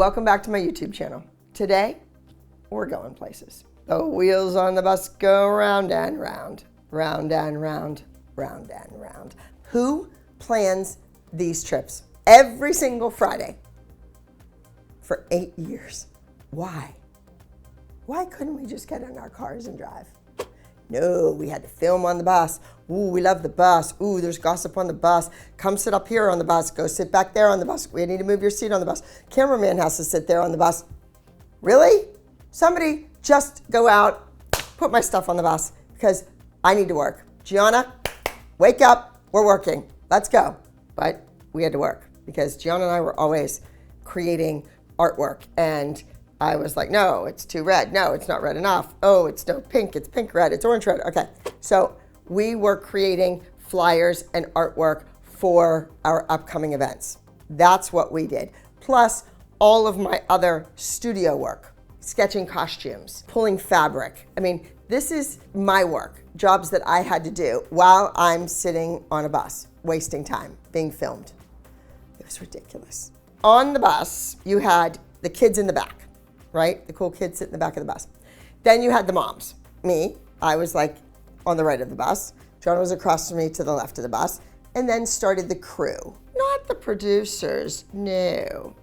Welcome back to my YouTube channel. Today, we're going places. The wheels on the bus go round and round, round and round, round and round. Who plans these trips every single Friday for 8 years? Why? Why couldn't we just get in our cars and drive? No, we had to film on the bus. Ooh, we love the bus. Ooh, there's gossip on the bus. Come sit up here on the bus. Go sit back there on the bus. We need to move your seat on the bus. Cameraman has to sit there on the bus. Really? Somebody just go out, put my stuff on the bus because I need to work. Gianna, wake up. We're working. Let's go. But we had to work because Gianna and I were always creating artwork, and I was like, no, it's too red. No, it's not red enough. Oh, it's no pink. It's pink red. It's orange red. Okay. So we were creating flyers and artwork for our upcoming events. That's what we did. Plus all of my other studio work, sketching costumes, pulling fabric. I mean, this is my work, jobs that I had to do while I'm sitting on a bus, wasting time, being filmed. It was ridiculous. On the bus, you had the kids in the back. Right? The cool kids sit in the back of the bus. Then you had the moms. Me, I was like on the right of the bus. John was across from me to the left of the bus. And then started the crew. Not the producers, no.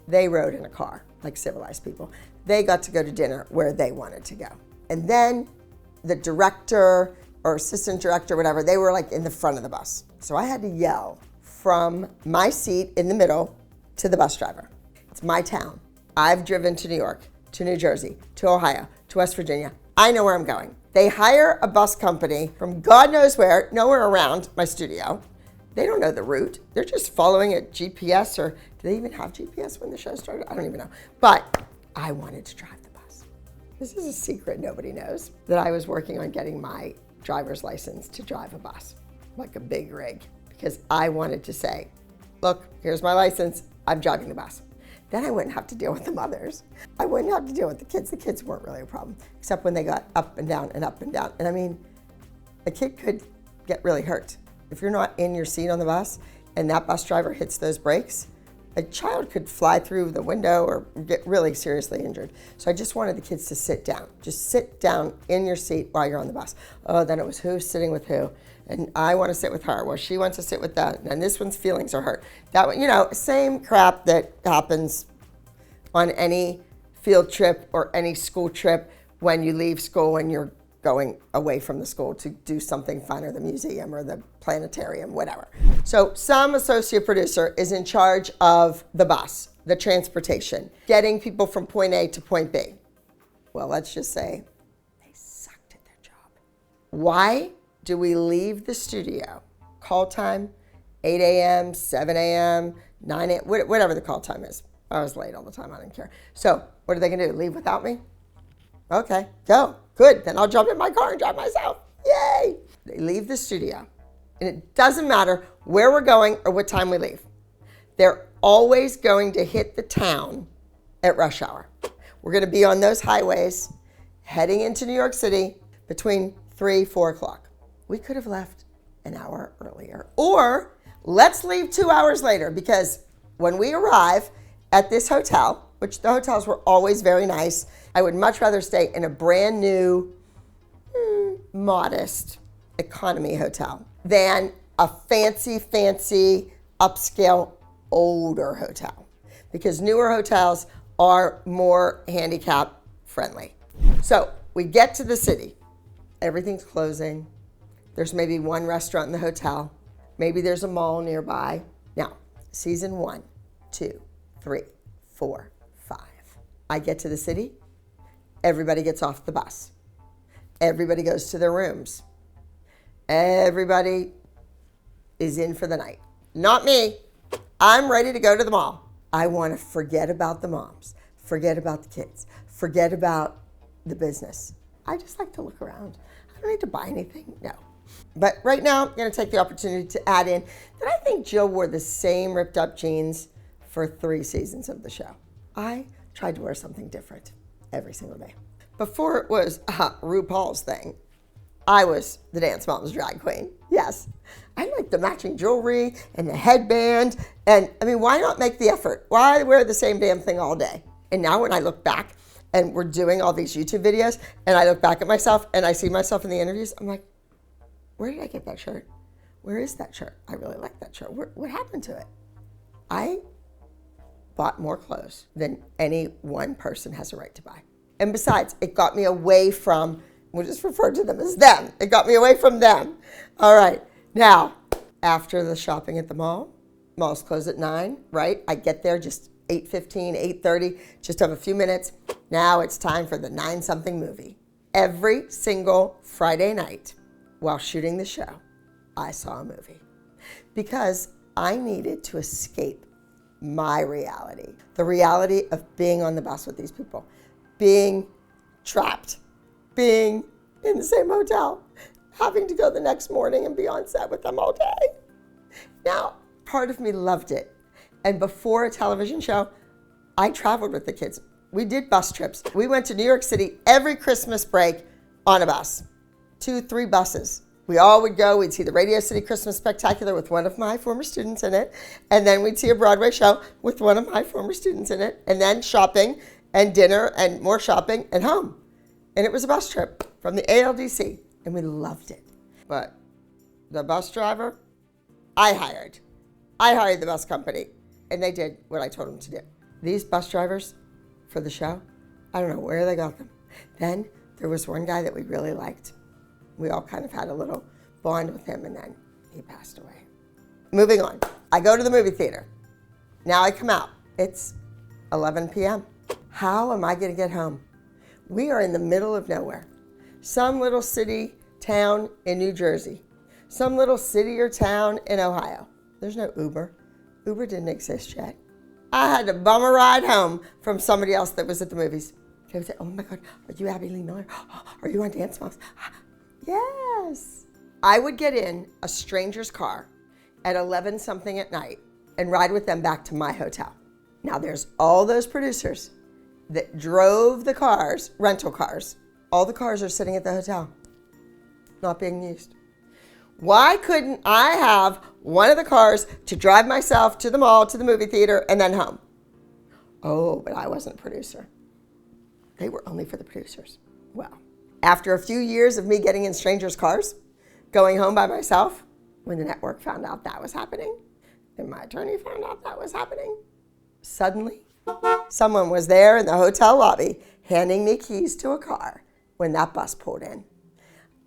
They rode in a car like civilized people. They got to go to dinner where they wanted to go. And then the director or assistant director, whatever, they were like in the front of the bus. So I had to yell from my seat in the middle to the bus driver. It's my town. I've driven to New York, to New Jersey, to Ohio, to West Virginia. I know where I'm going. They hire a bus company from God knows where, nowhere around my studio. They don't know the route. They're just following a GPS, or do they even have GPS when the show started? I don't even know. But I wanted to drive the bus. This is a secret nobody knows, that I was working on getting my driver's license to drive a bus, like a big rig, because I wanted to say, look, here's my license, I'm driving the bus. Then I wouldn't have to deal with the mothers. I wouldn't have to deal with the kids. The kids weren't really a problem, except when they got up and down and up and down. And I mean, a kid could get really hurt. If you're not in your seat on the bus and that bus driver hits those brakes, a child could fly through the window or get really seriously injured. So I just wanted the kids to sit down. Just sit down in your seat while you're on the bus. Oh, then it was who's sitting with who. And I want to sit with her. Well, she wants to sit with that. And this one's feelings are hurt. That one, you know, same crap that happens on any field trip or any school trip when you leave school and you're going away from the school to do something fun, or the museum or the planetarium, whatever. So some associate producer is in charge of the bus, the transportation, getting people from point A to point B. Well, let's just say they sucked at their job. Why do we leave the studio? Call time, 8 a.m., 7 a.m., 9 a.m., whatever the call time is. I was late all the time, I didn't care. So what are they gonna do, leave without me? Okay, go, good, then I'll jump in my car and drive myself, yay! They leave the studio, and it doesn't matter where we're going or what time we leave. They're always going to hit the town at rush hour. We're gonna be on those highways heading into New York City between 3, 4 o'clock. We could have left an hour earlier, or let's leave 2 hours later, because when we arrive at this hotel, which the hotels were always very nice, I would much rather stay in a brand new, modest economy hotel than a fancy, upscale, older hotel, because newer hotels are more handicap friendly. So we get to the city, everything's closing. There's maybe one restaurant in the hotel. Maybe there's a mall nearby. Now, season 1, 2, 3, 4, 5. I get to the city. Everybody gets off the bus. Everybody goes to their rooms. Everybody is in for the night. Not me. I'm ready to go to the mall. I want to forget about the moms, forget about the kids, forget about the business. I just like to look around. I don't need to buy anything, no. But right now, I'm going to take the opportunity to add in that I think Jill wore the same ripped up jeans for 3 seasons of the show. I tried to wear something different every single day. Before it was RuPaul's thing, I was the Dance Moms drag queen. Yes, I like the matching jewelry and the headband. And I mean, why not make the effort? Why wear the same damn thing all day? And now when I look back and we're doing all these YouTube videos and I look back at myself and I see myself in the interviews, I'm like, where did I get that shirt? Where is that shirt? I really like that shirt. What happened to it? I bought more clothes than any one person has a right to buy. And besides, it got me away from, we'll just refer to them as them. It got me away from them. All right. Now, after the shopping at the mall, malls close at 9, right? I get there just 8:15, 8:30, just have a few minutes. Now it's time for the 9-something movie. Every single Friday night while shooting the show, I saw a movie because I needed to escape my reality, the reality of being on the bus with these people, being trapped, being in the same hotel, having to go the next morning and be on set with them all day. Now, part of me loved it. And before a television show, I traveled with the kids. We did bus trips. We went to New York City every Christmas break on a bus, 2-3 buses. We all would go, we'd see the Radio City Christmas Spectacular with one of my former students in it, and then we'd see a Broadway show with one of my former students in it, and then shopping and dinner and more shopping and home. And it was a bus trip from the ALDC, and we loved it. But the bus driver, I hired the bus company, and they did what I told them to do. These bus drivers for the show, I don't know where they got them. Then there was one guy that we really liked. We all kind of had a little bond with him, and then he passed away. Moving on. I go to the movie theater. Now I come out. It's 11 p.m. How am I going to get home? We are in the middle of nowhere. Some little city, town in New Jersey. Some little city or town in Ohio. There's no Uber. Uber didn't exist yet. I had to bum a ride home from somebody else that was at the movies. They would say, oh my God, are you Abby Lee Miller? Are you on Dance Moms? Yes. I would get in a stranger's car at 11-something at night and ride with them back to my hotel. Now there's all those producers that drove the cars, rental cars. All the cars are sitting at the hotel, not being used. Why couldn't I have one of the cars to drive myself to the mall, to the movie theater, and then home? Oh, but I wasn't a producer. They were only for the producers. Well, after a few years of me getting in strangers' cars, going home by myself, when the network found out that was happening, and my attorney found out that was happening, suddenly, someone was there in the hotel lobby handing me keys to a car when that bus pulled in.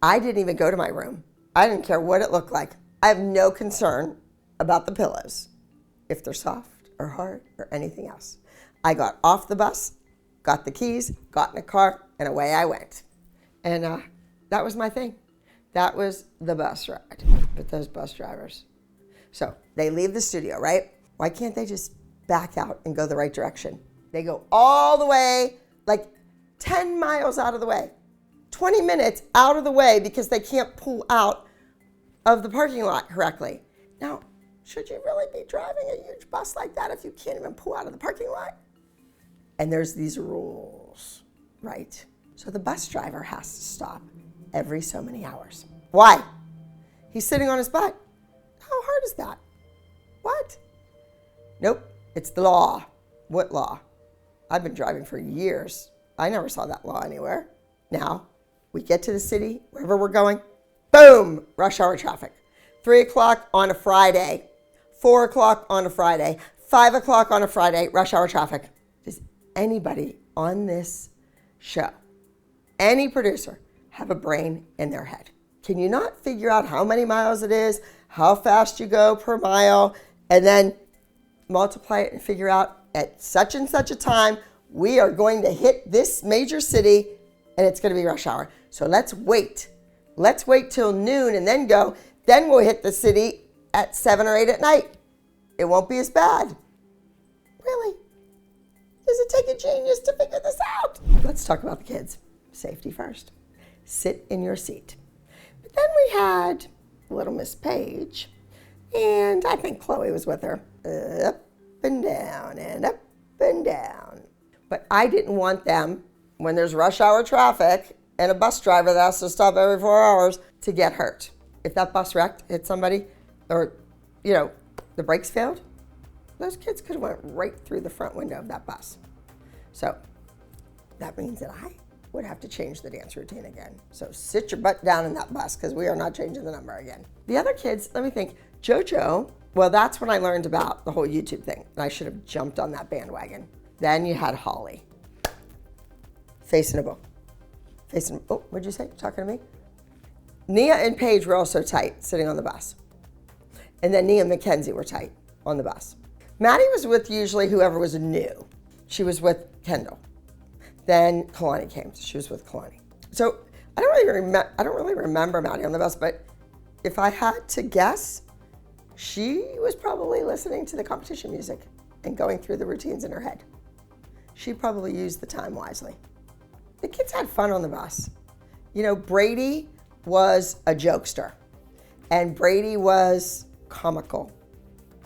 I didn't even go to my room. I didn't care what it looked like. I have no concern about the pillows, if they're soft or hard or anything else. I got off the bus, got the keys, got in a car, and away I went. And that was my thing. That was the bus ride with those bus drivers. So they leave the studio, right? Why can't they just back out and go the right direction? They go all the way, like 10 miles out of the way, 20 minutes out of the way because they can't pull out of the parking lot correctly. Now, should you really be driving a huge bus like that if you can't even pull out of the parking lot? And there's these rules, right? So the bus driver has to stop every so many hours. Why? He's sitting on his butt. How hard is that? What? Nope, it's the law. What law? I've been driving for years. I never saw that law anywhere. Now, we get to the city, wherever we're going, boom, rush hour traffic. 3 o'clock on a Friday, 4 o'clock on a Friday, 5 o'clock on a Friday, rush hour traffic. Does anybody on this show, any producer, have a brain in their head? Can you not figure out how many miles it is, how fast you go per mile, and then multiply it and figure out at such and such a time, we are going to hit this major city and it's going to be rush hour. So let's wait. Let's wait till noon and then go. Then we'll hit the city at 7 or 8 at night. It won't be as bad. Really? Does it take a genius to figure this out? Let's talk about the kids. Safety first. Sit in your seat. But then we had little Miss Paige, and I think Chloe was with her. Up and down and up and down. But I didn't want them, when there's rush hour traffic and a bus driver that has to stop every 4 hours, to get hurt. if that bus wrecked, hit somebody, or, you know, the brakes failed, those kids could have went right through the front window of that bus. So that means that I would have to change the dance routine again. So sit your butt down in that bus, because we are not changing the number again. The other kids, let me think, JoJo, well, that's when I learned about the whole YouTube thing, and I should have jumped on that bandwagon. Then you had Holly. Facing a book. Oh, what'd you say? Talking to me? Nia and Paige were also tight, sitting on the bus. And then Nia and Mackenzie were tight on the bus. Maddie was with usually whoever was new. She was with Kendall. Then Kalani came, so she was with Kalani. So I don't really remember Maddie on the bus, but if I had to guess, she was probably listening to the competition music and going through the routines in her head. She probably used the time wisely. The kids had fun on the bus. You know, Brady was a jokester, and Brady was comical,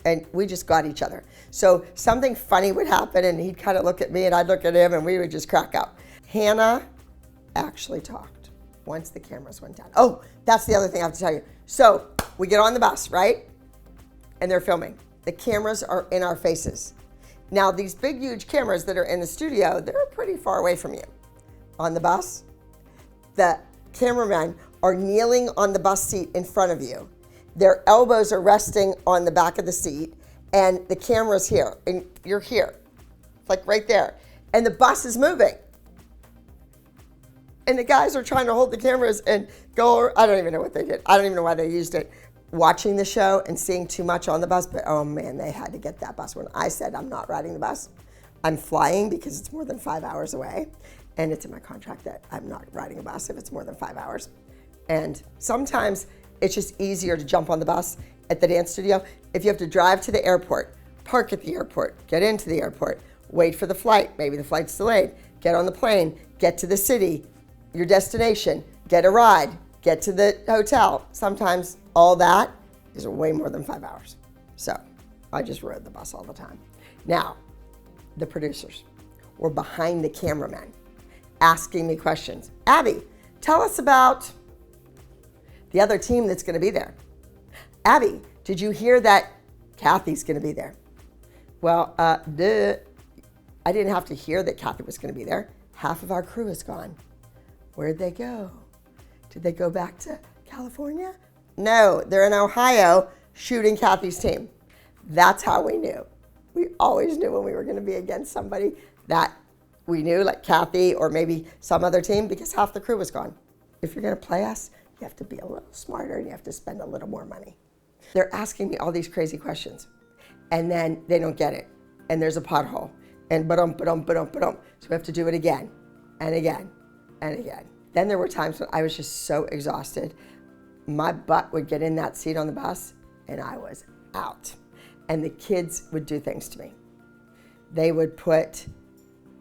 and we just got each other. So something funny would happen, and he'd kind of look at me, and I'd look at him, and we would just crack up. Hannah actually talked once the cameras went down. Oh, that's the other thing I have to tell you. So we get on the bus, right? And they're filming. The cameras are in our faces. Now, these big, huge cameras that are in the studio, they're pretty far away from you. On the bus, the cameramen are kneeling on the bus seat in front of you. Their elbows are resting on the back of the seat, and the camera's here, and you're here, like right there. And the bus is moving. And the guys are trying to hold the cameras and go, I don't even know what they did. I don't even know why they used it. Watching the show and seeing too much on the bus, but oh man, they had to get that bus. When I said I'm not riding the bus, I'm flying because it's more than 5 hours away. And it's in my contract that I'm not riding a bus if it's more than 5 hours. And sometimes it's just easier to jump on the bus at the dance studio. If you have to drive to the airport, park at the airport, get into the airport, wait for the flight, maybe the flight's delayed, get on the plane, get to the city, your destination, get a ride, get to the hotel. Sometimes all that is way more than 5 hours. So I just rode the bus all the time. Now, the producers were behind the cameramen asking me questions. Abby, tell us about the other team that's going to be there. Abby, did you hear that Kathy's going to be there? Well, I didn't have to hear that Kathy was going to be there. Half of our crew is gone. Where'd they go? Did they go back to California? No, they're in Ohio shooting Kathy's team. That's how we knew. We always knew when we were going to be against somebody that we knew, like Kathy or maybe some other team, because half the crew was gone. If you're going to play us, you have to be a little smarter and you have to spend a little more money. They're asking me all these crazy questions, and then they don't get it, and there's a pothole, and ba-dum, ba-dum, ba-dum, ba-dum. So we have to do it again and again and again. Then there were times when I was just so exhausted, my butt would get in that seat on the bus, and I was out. And the kids would do things to me. They would put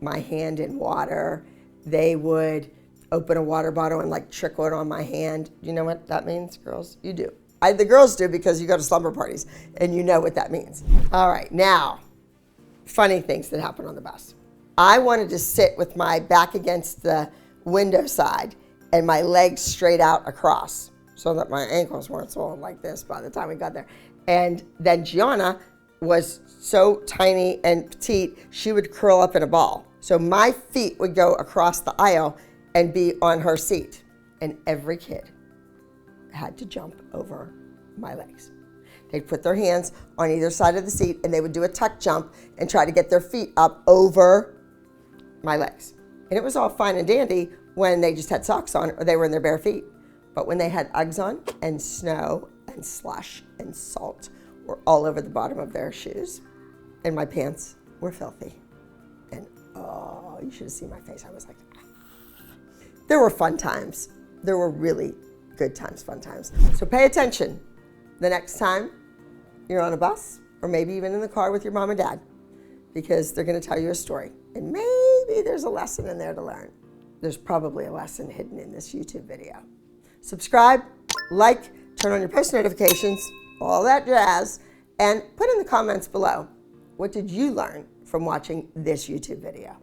my hand in water. They would open a water bottle and like trickle it on my hand. You know what that means, girls? You do. The girls do, because you go to slumber parties and you know what that means. All right, now, funny things that happen on the bus. I wanted to sit with my back against the window side and my legs straight out across so that my ankles weren't swollen like this by the time we got there. And then Gianna was so tiny and petite, she would curl up in a ball. So my feet would go across the aisle and be on her seat. And every kid had to jump over my legs. They'd put their hands on either side of the seat and they would do a tuck jump and try to get their feet up over my legs. And it was all fine and dandy when they just had socks on or they were in their bare feet. But when they had Uggs on and snow and slush and salt were all over the bottom of their shoes, and my pants were filthy. And oh, you should have seen my face. I was like, ah. There were fun times. There were really good times, fun times. So pay attention the next time you're on a bus or maybe even in the car with your mom and dad, because they're going to tell you a story. And maybe there's a lesson in there to learn. There's probably a lesson hidden in this YouTube video. Subscribe, like, turn on your post notifications, all that jazz, and put in the comments below, what did you learn from watching this YouTube video?